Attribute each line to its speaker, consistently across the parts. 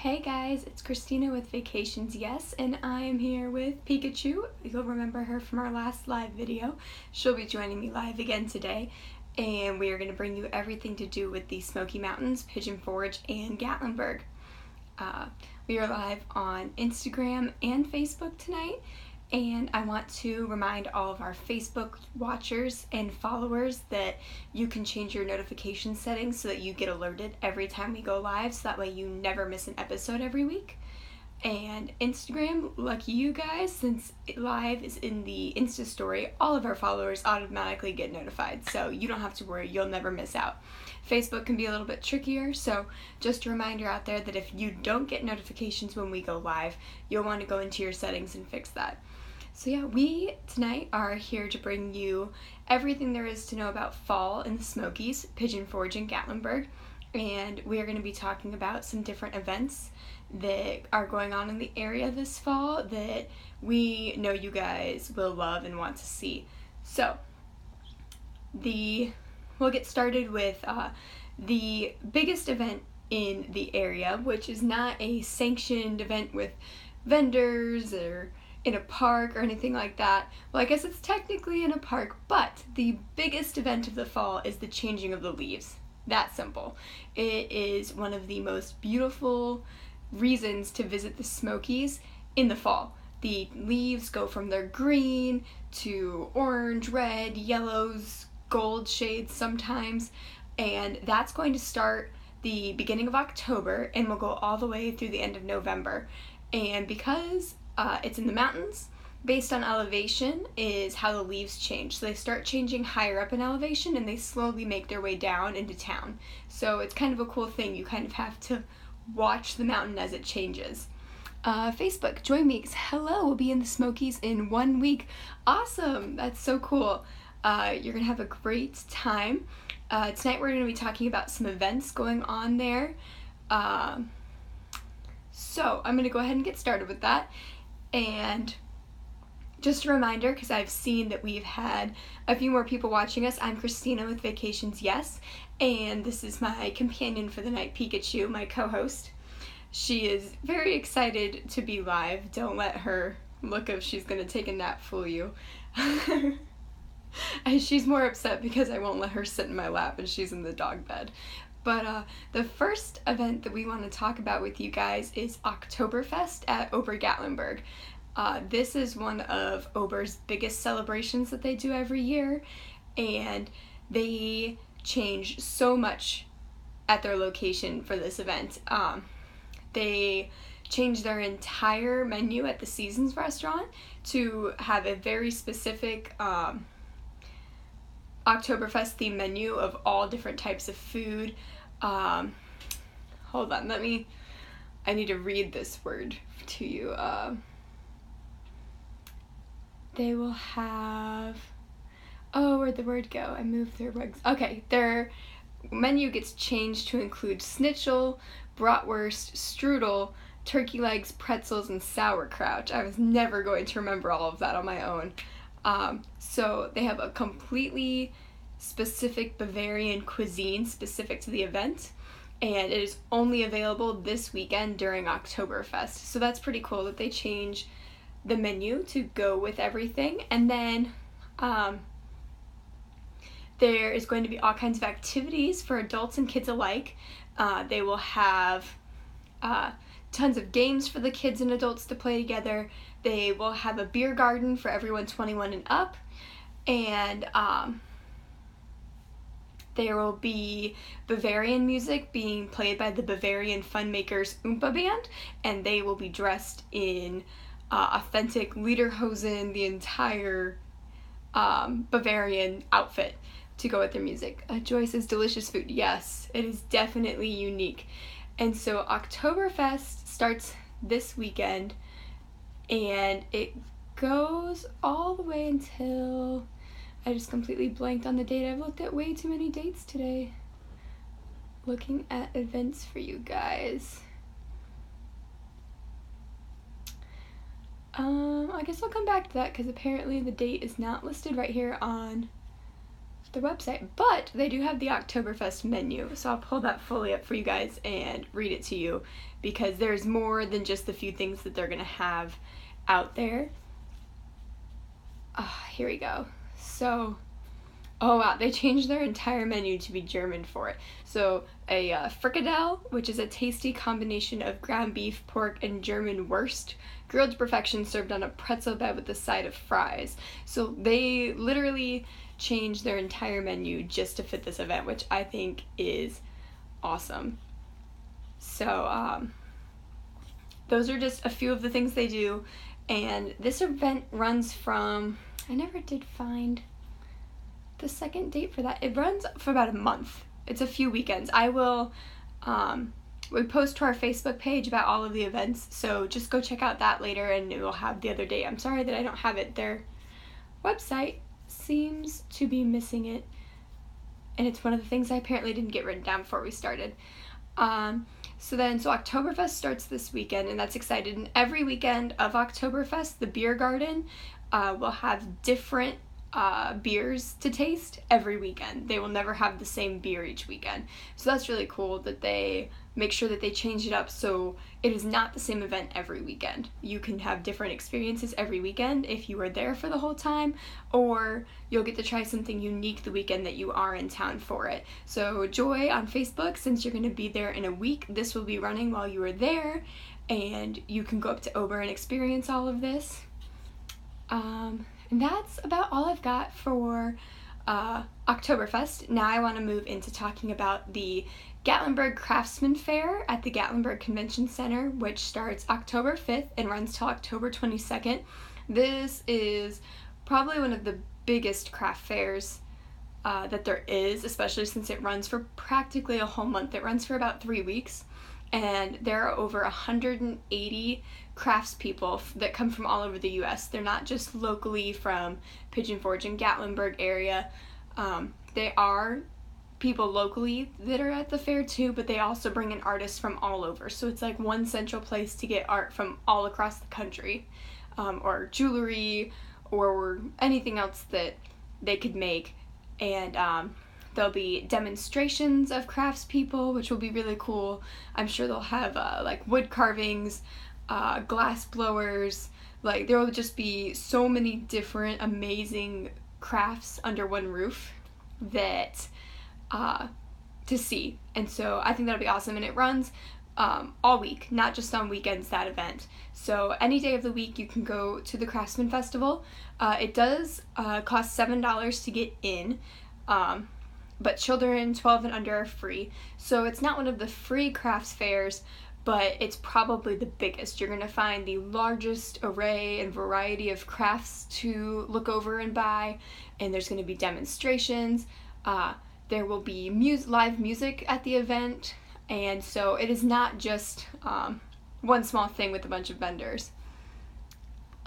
Speaker 1: Hey guys, it's Christina with Vacations Yes, and I am here with Pikachu. You'll remember her from our last live video. She'll be joining me live again today, and we are going to bring you everything to do with the Smoky Mountains, Pigeon Forge, and Gatlinburg. We are live on Instagram and Facebook tonight, and I want to remind all of our Facebook watchers and followers that you can change your notification settings so that you get alerted every time we go live, so that way you never miss an episode every week. And Instagram, lucky you guys, since live is in the Insta story, all of our followers automatically get notified, so you don't have to worry, you'll never miss out. Facebook can be a little bit trickier, so just a reminder out there that if you don't get notifications when we go live, you'll want to go into your settings and fix that. So yeah, we tonight are here to bring you everything there is to know about fall in the Smokies, Pigeon Forge, and Gatlinburg, and we are going to be talking about some different events that are going on in the area this fall that we know you guys will love and want to see. So we'll get started with the biggest event in the area, which is not a sanctioned event with vendors or in a park or anything like that. Well, I guess it's technically in a park, but the biggest event of the fall is the changing of the leaves. That simple. It is one of the most beautiful reasons to visit the Smokies in the fall. The leaves go from their green to orange, red, yellows, gold shades sometimes, and that's going to start the beginning of October and will go all the way through the end of November. And because it's in the mountains, based on elevation is how the leaves change. So they start changing higher up in elevation and they slowly make their way down into town. So it's kind of a cool thing. You kind of have to watch the mountain as it changes. Facebook, join me. Hello, we'll be in the Smokies in 1 week. Awesome, that's so cool. You're gonna have a great time. Tonight we're gonna be talking about some events going on there. So I'm gonna go ahead and get started with that. And just a reminder, because I've seen that we've had a few more people watching us, I'm Christina with Vacations Yes, and this is my companion for the night, Pikachu, my co-host. She is very excited to be live. Don't let her look of she's going to take a nap fool you. And she's more upset because I won't let her sit in my lap and she's in the dog bed. But the first event that we want to talk about with you guys is Oktoberfest at Ober-Gatlinburg. This is one of Ober's biggest celebrations that they do every year, and they change so much at their location for this event. They change their entire menu at the Seasons restaurant to have a very specific Oktoberfest themed menu of all different types of food. Hold on, I need to read this word to you. They will have, where'd the word go? I moved their words. Okay, their menu gets changed to include schnitzel, bratwurst, strudel, turkey legs, pretzels, and sauerkraut. I was never going to remember all of that on my own. So they have a completely specific Bavarian cuisine specific to the event, and it is only available this weekend during Oktoberfest. So that's pretty cool that they change the menu to go with everything. And then there is going to be all kinds of activities for adults and kids alike. They will have tons of games for the kids and adults to play together. They will have a beer garden for everyone 21 and up, and there will be Bavarian music being played by the Bavarian Funmakers Oompa Band, and they will be dressed in authentic lederhosen, the entire Bavarian outfit to go with their music. Joy says delicious food. Yes, it is definitely unique. And so Oktoberfest starts this weekend, and it goes all the way until, I just completely blanked on the date. I've looked at way too many dates today. Looking at events for you guys. I guess I'll come back to that because apparently the date is not listed right here on their website, but they do have the Oktoberfest menu, so I'll pull that fully up for you guys and read it to you, because there's more than just the few things that they're gonna have out there. Here we go. So, oh wow, they changed their entire menu to be German for it. So a frikadelle, which is a tasty combination of ground beef, pork, and German wurst, grilled to perfection, served on a pretzel bed with a side of fries. So they literally changed their entire menu just to fit this event, which I think is awesome. So those are just a few of the things they do, and this event runs from, I never did find the second date for that. It runs for about a month. It's a few weekends. I will we post to our Facebook page about all of the events, so just go check out that later and it will have the other date. I'm sorry that I don't have it. Their website seems to be missing it, and it's one of the things I apparently didn't get written down before we started. So Oktoberfest starts this weekend, and that's exciting. And every weekend of Oktoberfest, the beer garden will have different beers to taste every weekend. They will never have the same beer each weekend. So that's really cool that they make sure that they change it up so it is not the same event every weekend. You can have different experiences every weekend if you are there for the whole time, or you'll get to try something unique the weekend that you are in town for it. So Joy on Facebook, since you're going to be there in a week, this will be running while you are there, and you can go up to Ober and experience all of this. And that's about all I've got for Oktoberfest. Now I want to move into talking about the Gatlinburg Craftsman Fair at the Gatlinburg Convention Center, which starts October 5th and runs till October 22nd. This is probably one of the biggest craft fairs that there is, especially since it runs for practically a whole month. It runs for about 3 weeks, and there are over 180 craftspeople that come from all over the U.S. They're not just locally from Pigeon Forge and Gatlinburg area. They are people locally that are at the fair too, but they also bring in artists from all over. So it's like one central place to get art from all across the country, or jewelry, or anything else that they could make. And there'll be demonstrations of craftspeople, which will be really cool. I'm sure they'll have like wood carvings, glass blowers. Like, there will just be so many different amazing crafts under one roof that to see. And so I think that'll be awesome. And it runs all week, not just on weekends, that event. So any day of the week you can go to the Craftsman Festival. It does cost $7 to get in, but children 12 and under are free. So it's not one of the free crafts fairs, but it's probably the biggest. You're going to find the largest array and variety of crafts to look over and buy, and there's going to be demonstrations. There will be live music at the event, and so it is not just one small thing with a bunch of vendors.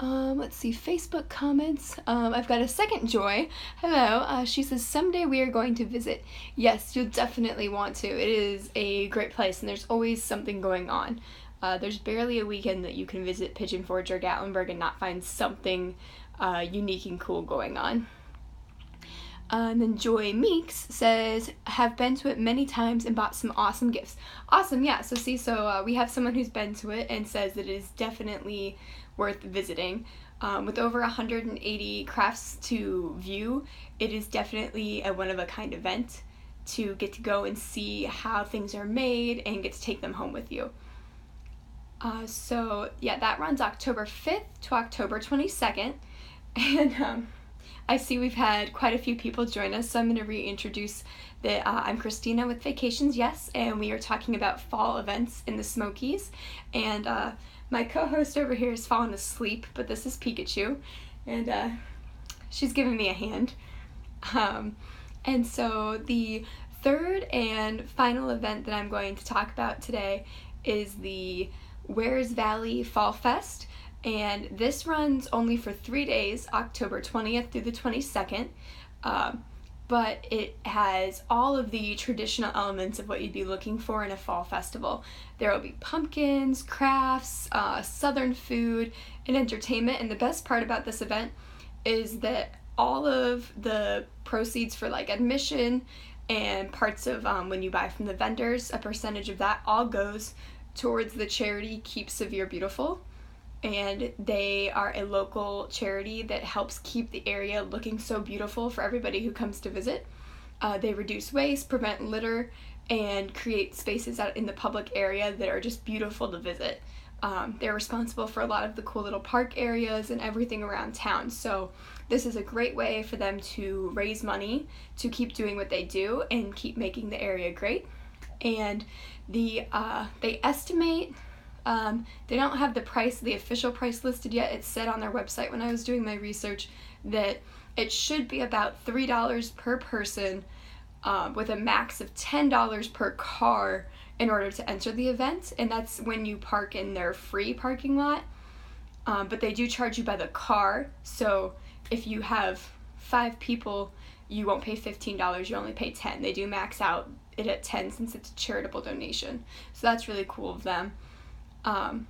Speaker 1: Let's see, Facebook comments. I've got a second Joy. Hello. She says, someday we are going to visit. Yes, you'll definitely want to. It is a great place, and there's always something going on. There's barely a weekend that you can visit Pigeon Forge or Gatlinburg and not find something unique and cool going on. And then Joy Meeks says, have been to it many times and bought some awesome gifts. Awesome, yeah. So we have someone who's been to it and says that it is definitely worth visiting. With over 180 crafts to view, it is definitely a one-of-a-kind event to get to go and see how things are made and get to take them home with you. So yeah, that runs October 5th to October 22nd. And I see we've had quite a few people join us, so I'm going to reintroduce that I'm Christina with Vacations Yes, and we are talking about fall events in the Smokies. And my co-host over here has fallen asleep, but this is Pikachu, and she's giving me a hand. And so the third and final event that I'm going to talk about today is the Wares Valley Fall Fest. And this runs only for 3 days, October 20th through the 22nd, but it has all of the traditional elements of what you'd be looking for in a fall festival. There will be pumpkins, crafts, southern food, and entertainment, and the best part about this event is that all of the proceeds for like admission and parts of when you buy from the vendors, a percentage of that all goes towards the charity Keep Sevier Beautiful. And they are a local charity that helps keep the area looking so beautiful for everybody who comes to visit. They reduce waste, prevent litter, and create spaces out in the public area that are just beautiful to visit. They're responsible for a lot of the cool little park areas and everything around town. So this is a great way for them to raise money to keep doing what they do and keep making the area great. And they estimate, they don't have the official price listed yet. It said on their website when I was doing my research that it should be about $3 per person, with a max of $10 per car in order to enter the event, and that's when you park in their free parking lot. But they do charge you by the car, so if you have 5 people, you won't pay $15, you only pay $10. They do max out it at $10 since it's a charitable donation, so that's really cool of them. And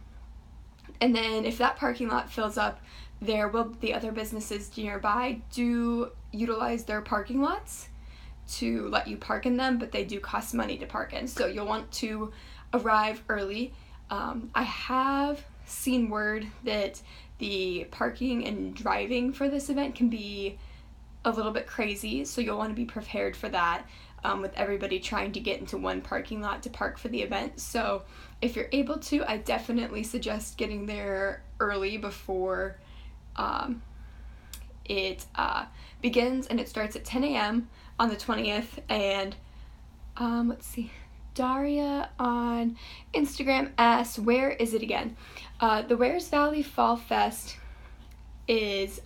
Speaker 1: then if that parking lot fills up, the other businesses nearby do utilize their parking lots to let you park in them, but they do cost money to park in, so you'll want to arrive early. I have seen word that the parking and driving for this event can be a little bit crazy, so you'll want to be prepared for that, with everybody trying to get into one parking lot to park for the event. So if you're able to, I definitely suggest getting there early before it begins, and it starts at 10 a.m. on the 20th. And let's see, Daria on Instagram asks, where is it again? The Wares Valley Fall Fest is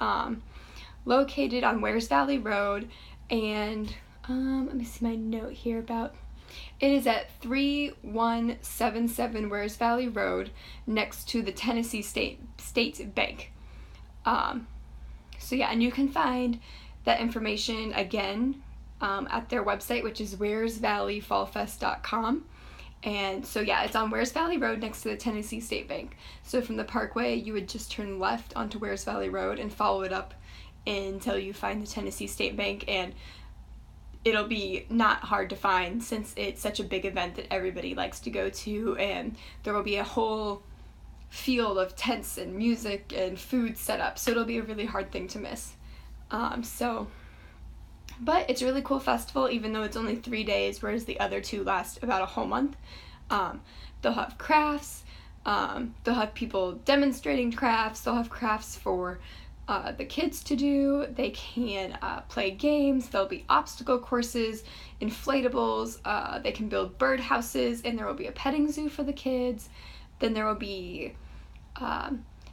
Speaker 1: located on Wares Valley Road, and let me see my note here about it is at 3177 Wares Valley Road next to the Tennessee State Bank. So yeah, and you can find that information again at their website, which is waresvalleyfallfest.com. And so yeah, it's on Wares Valley Road next to the Tennessee State Bank. So from the Parkway, you would just turn left onto Wares Valley Road and follow it up until you find the Tennessee State Bank, and it'll be not hard to find since it's such a big event that everybody likes to go to, and there will be a whole field of tents and music and food set up, so it'll be a really hard thing to miss. But it's a really cool festival, even though it's only 3 days, whereas the other 2 last about a whole month. They'll have crafts, they'll have people demonstrating crafts, they'll have crafts for the kids to do, they can play games, there'll be obstacle courses, inflatables, they can build bird houses, and there will be a petting zoo for the kids. Then there will be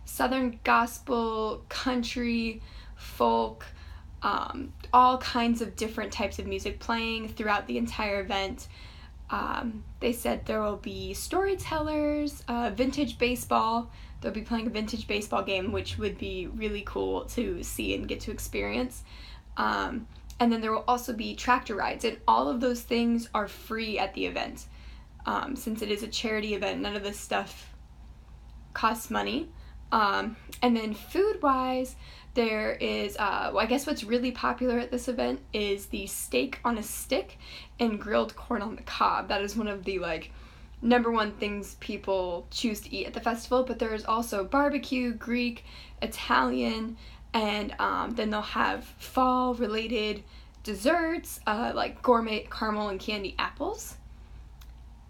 Speaker 1: Southern gospel, country, folk, all kinds of different types of music playing throughout the entire event. They said there will be storytellers, vintage baseball. They'll be playing a vintage baseball game, which would be really cool to see and get to experience. And then there will also be tractor rides, and all of those things are free at the event. Since it is a charity event, none of this stuff costs money. And then food-wise, there is, I guess what's really popular at this event is the steak on a stick and grilled corn on the cob. That is one of the, number one things people choose to eat at the festival, but there is also barbecue, Greek, Italian, and then they'll have fall-related desserts, like gourmet caramel and candy apples.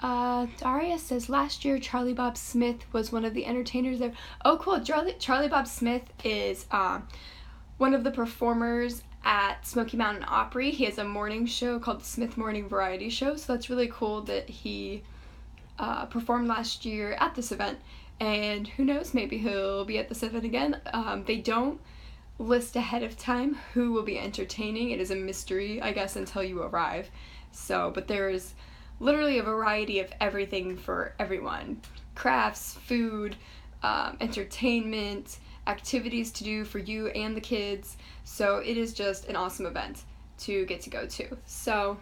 Speaker 1: Daria says, last year Charlie Bob Smith was one of the entertainers there. Oh, cool. Charlie Bob Smith is one of the performers at Smoky Mountain Opry. He has a morning show called the Smith Morning Variety Show, so that's really cool that he performed last year at this event, and who knows, maybe he'll be at this event again. They don't list ahead of time who will be entertaining. It is a mystery, I guess, until you arrive. So, but there's literally a variety of everything for everyone. Crafts, food, entertainment, activities to do for you and the kids. So it is just an awesome event to get to go to. So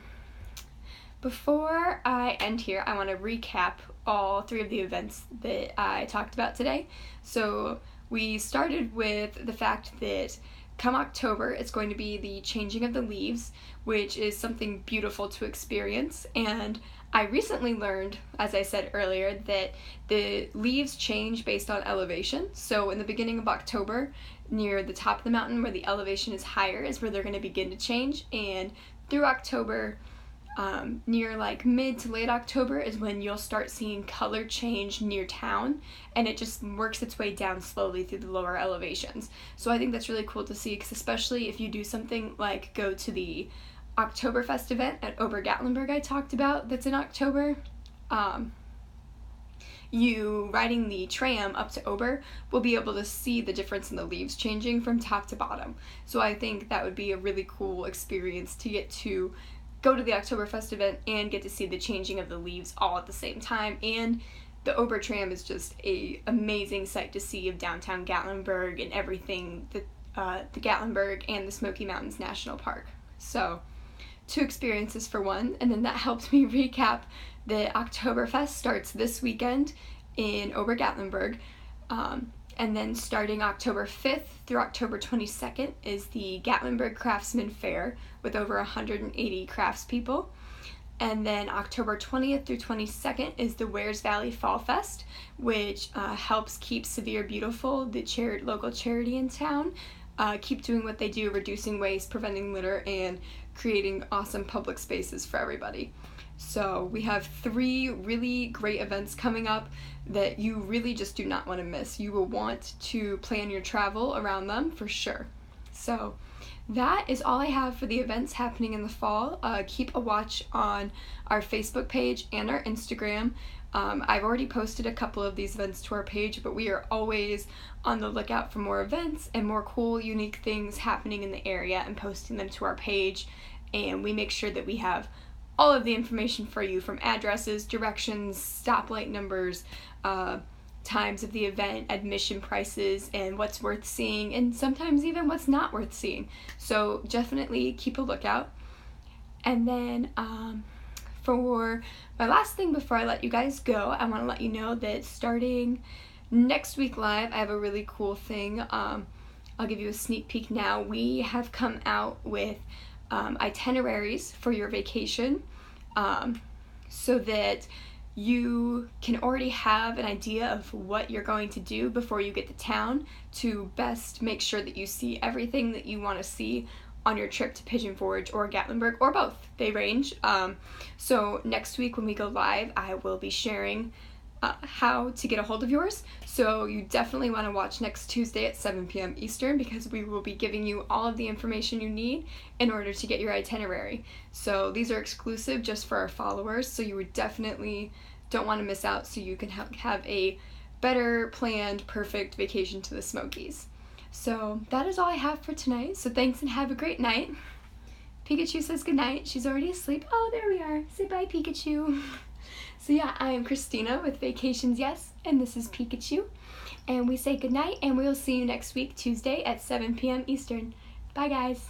Speaker 1: before I end here, I want to recap all 3 of the events that I talked about today. So we started with the fact that come October, it's going to be the changing of the leaves, which is something beautiful to experience. And I recently learned, as I said earlier, that the leaves change based on elevation. So in the beginning of October, near the top of the mountain where the elevation is higher is where they're going to begin to change. And through October, near like mid to late October is when you'll start seeing color change near town, and it just works its way down slowly through the lower elevations. So I think that's really cool to see, because especially if you do something like go to the Oktoberfest event at Ober-Gatlinburg I talked about that's in October, you riding the tram up to Ober will be able to see the difference in the leaves changing from top to bottom. So I think that would be a really cool experience to get to go to the Oktoberfest event and get to see the changing of the leaves all at the same time. And the Ober tram is just a amazing sight to see of downtown Gatlinburg and everything, the Gatlinburg and the Smoky Mountains National Park. So 2 experiences for one, and then that helped me recap the Oktoberfest starts this weekend in Ober-Gatlinburg. And then starting October 5th through October 22nd is the Gatlinburg Craftsman Fair with over 180 craftspeople. And then October 20th through 22nd is the Wares Valley Fall Fest, which helps keep Severe Beautiful, the local charity in town, keep doing what they do, reducing waste, preventing litter, and creating awesome public spaces for everybody. So we have 3 really great events coming up that you really just do not want to miss. You will want to plan your travel around them for sure. So that is all I have for the events happening in the fall. Keep a watch on our Facebook page and our Instagram. I've already posted a couple of these events to our page, but we are always on the lookout for more events and more cool, unique things happening in the area and posting them to our page. And we make sure that we have all of the information for you, from addresses, directions, stoplight numbers, times of the event, admission prices, and what's worth seeing, and sometimes even what's not worth seeing. So definitely keep a lookout. And then for my last thing before I let you guys go, I want to let you know that starting next week live, I have a really cool thing. I'll give you a sneak peek now. We have come out with itineraries for your vacation, so that you can already have an idea of what you're going to do before you get to town, to best make sure that you see everything that you want to see on your trip to Pigeon Forge or Gatlinburg, or both. They range. So next week when we go live, I will be sharing how to get a hold of yours. So you definitely want to watch next Tuesday at 7 p.m. Eastern, because we will be giving you all of the information you need in order to get your itinerary. So these are exclusive just for our followers, so you would definitely don't want to miss out, so you can have a better planned, perfect vacation to the Smokies. So that is all I have for tonight. So thanks and have a great night. Pikachu says goodnight. She's already asleep. Oh, there we are. Say bye, Pikachu. So yeah, I am Christina with Vacations Yes, and this is Pikachu. And we say goodnight, and we will see you next week, Tuesday at 7 p.m. Eastern. Bye, guys.